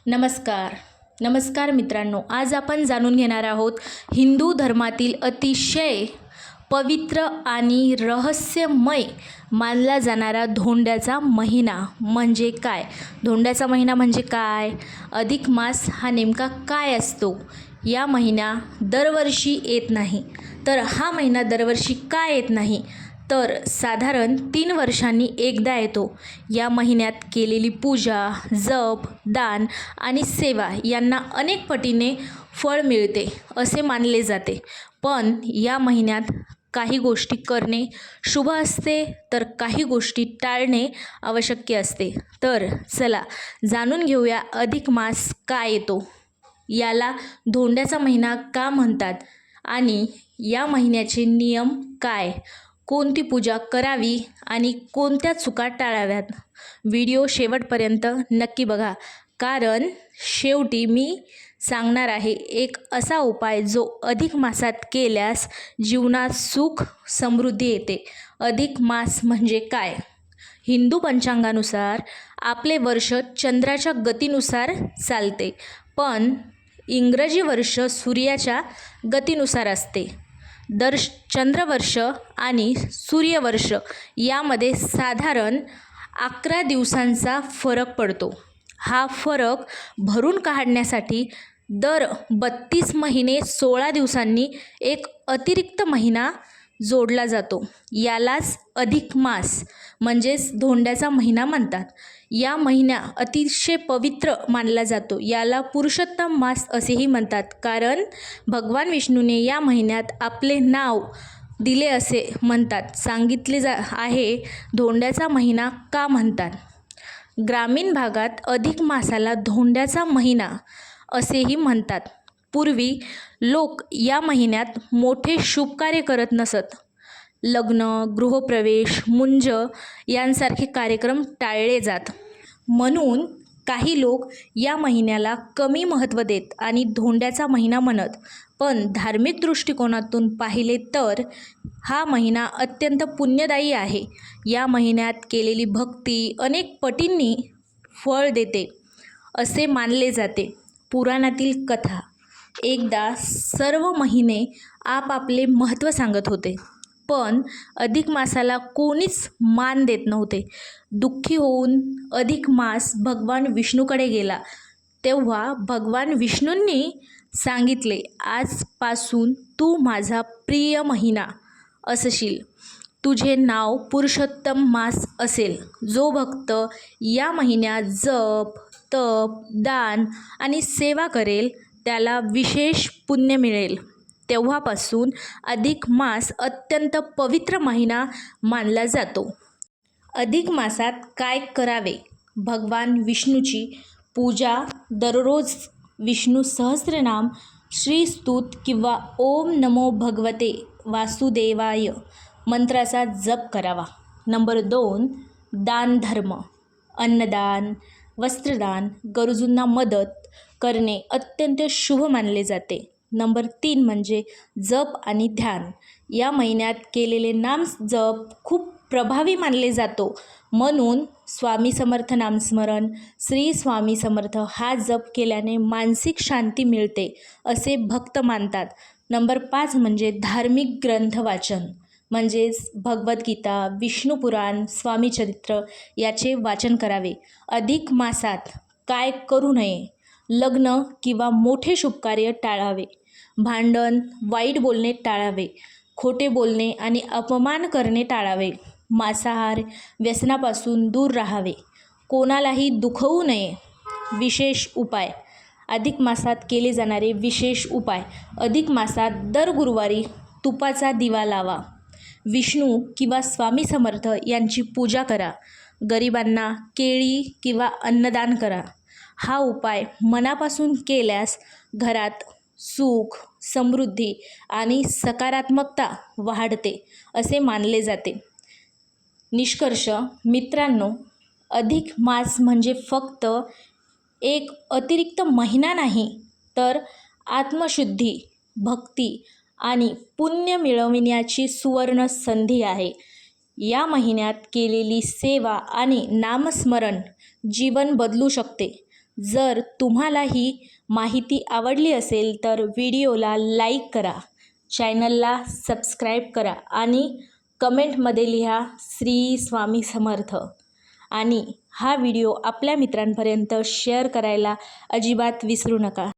नमस्कार मित्रांनो, आज आपण जाणून घेणार आहोत हिंदू धर्मातील अतिशय पवित्र आणि रहस्यमय मानला जाणारा धोंड्याचा महिना म्हणजे काय? धोंड्याचा महिना म्हणजे काय? अधिक मास हा नेमका काय असतो? या महिना दरवर्षी येत नाही, तर हा महिना दरवर्षी का येत नाही? तर साधारण 3 वर्षांनी एकदा येतो. या महिन्यात केलेली पूजा, जप, दान आणि सेवा यांना अनेक पटीने फळ मिळते असे मानले जाते. पण या महिन्यात काही गोष्टी करणे शुभ असते, तर काही गोष्टी टाळणे आवश्यक असते. तर चला जाणून घेऊया अधिक मास का येतो, याला धोंड्याचा महिना का म्हणतात आणि या महिन्याचे नियम काय, कोणती पूजा करावी आणि कोणत्या चुका टाळाव्यात. व्हिडिओ शेवटपर्यंत नक्की बघा, कारण शेवटी मी सांगणार आहे एक असा उपाय जो अधिक मासात केल्यास जीवनात सुख समृद्धी येते. अधिक मास म्हणजे काय? हिंदू पंचांगानुसार आपले वर्ष चंद्राच्या गतीनुसार चालते, पण इंग्रजी वर्ष सूर्याच्या गतीनुसार असते. चंद्रवर्ष आणि सूर्यवर्ष यामध्ये साधारण 11 दिवसांचा फरक पडतो. हा फरक भरून काढण्यासाठी दर 32 महिने 16 दिवसांनी एक अतिरिक्त महिना जोडला जातो. यालाच अधिक मास म्हणजेच धोंड्याचा महिना म्हणतात. या महिना अतिशय पवित्र मानला जातो. याला पुरुषोत्तम मास असेही म्हणतात, कारण भगवान विष्णूने या महिन्यात आपले नाव दिले असे म्हणतात. सांगितले आहे धोंड्याचा महिना का म्हणतात. ग्रामीण भागात अधिक मासाला धोंड्याचा महिना असेही म्हणतात. पूर्वी लोक या महिन्यात मोठे शुभ कार्य करत नसत. लग्न, गृहप्रवेश, मुंज यांसारखे कार्यक्रम टाळले जात. म्हणून काही लोक या महिन्याला कमी महत्त्व देत आणि धोंड्याचा महिना म्हणत. पण धार्मिक दृष्टिकोनातून पाहिले तर हा महिना अत्यंत पुण्यदायी आहे. या महिन्यात केलेली भक्ती अनेक पटींनी फळ देते असे मानले जाते. पुराणातील कथा. एकदा सर्व महिने आपापले महत्त्व सांगत होते, पण अधिक मासाला कोणीच मान देत नव्हते. दुःखी होऊन अधिक मास भगवान विष्णूकडे गेला. तेव्हा भगवान विष्णूंनी सांगितले, आजपासून तू माझा प्रिय महिना असशील. तुझे नाव पुरुषोत्तम मास असेल. जो भक्त या महिन्यात जप, तप, दान आणि सेवा करेल त्याला विशेष पुण्य मिळेल. तेव्हापासून अधिक मास अत्यंत पवित्र महिना मानला जातो. अधिक मासात काय करावे? भगवान विष्णूची पूजा. दररोज विष्णू सहस्त्रनाम, श्रीस्तुत किंवा ओम नमो भगवते वासुदेवाय मंत्राचा जप करावा. नंबर 2, दानधर्म. अन्नदान, वस्त्रदान, गरजूंना मदत करणे अत्यंत शुभ मानले जाते. नंबर 3 म्हणजे जप आणि ध्यान. या महिन्यात केलेले नाम जप खूप प्रभावी मानले जातो. म्हणून स्वामी समर्थ नामस्मरण, श्री स्वामी समर्थ हा जप केल्याने मानसिक शांती मिळते असे भक्त मानतात. नंबर 5 म्हणजे धार्मिक ग्रंथ वाचन, म्हणजेच भगवद्गीता, विष्णू पुराण, स्वामी चरित्र याचे वाचन करावे. अधिक मासात काय करू नये? लग्न किंवा मोठे शुभकार्य टाळावे. भांडण, वाईट बोलणे टाळावे. खोटे बोलणे आणि अपमान करणे टाळावे. मांसाहार, व्यसनापासून दूर राहावे. कोणालाही दुखवू नये. विशेष उपाय. अधिक मासात केले जाणारे विशेष उपाय. अधिक मासात दर गुरुवारी तुपाचा दिवा लावा. विष्णू किंवा स्वामी समर्थ यांची पूजा करा. गरिबांना केळी किंवा अन्नदान करा. हा उपाय मनापासून केल्यास घरात सुख, समृद्धी आणि सकारात्मकता वाढते असे मानले जाते. निष्कर्ष मित्रांनो, अधिक मास म्हणजे फक्त एक अतिरिक्त महिना नाही, तर आत्मशुद्धी, भक्ती आणि पुण्य मिळविण्याची सुवर्ण संधी आहे. या महिन्यात केलेली सेवा आणि नामस्मरण जीवन बदलू शकते. जर तुम्हाला ही माहिती आवडली असेल तर व्हिडिओला लाईक करा, चॅनलला सबस्क्राईब करा आणि कमेंटमध्ये लिहा श्री स्वामी समर्थ. आणि हा व्हिडिओ आपल्या मित्रांपर्यंत शेअर करायला अजिबात विसरू नका.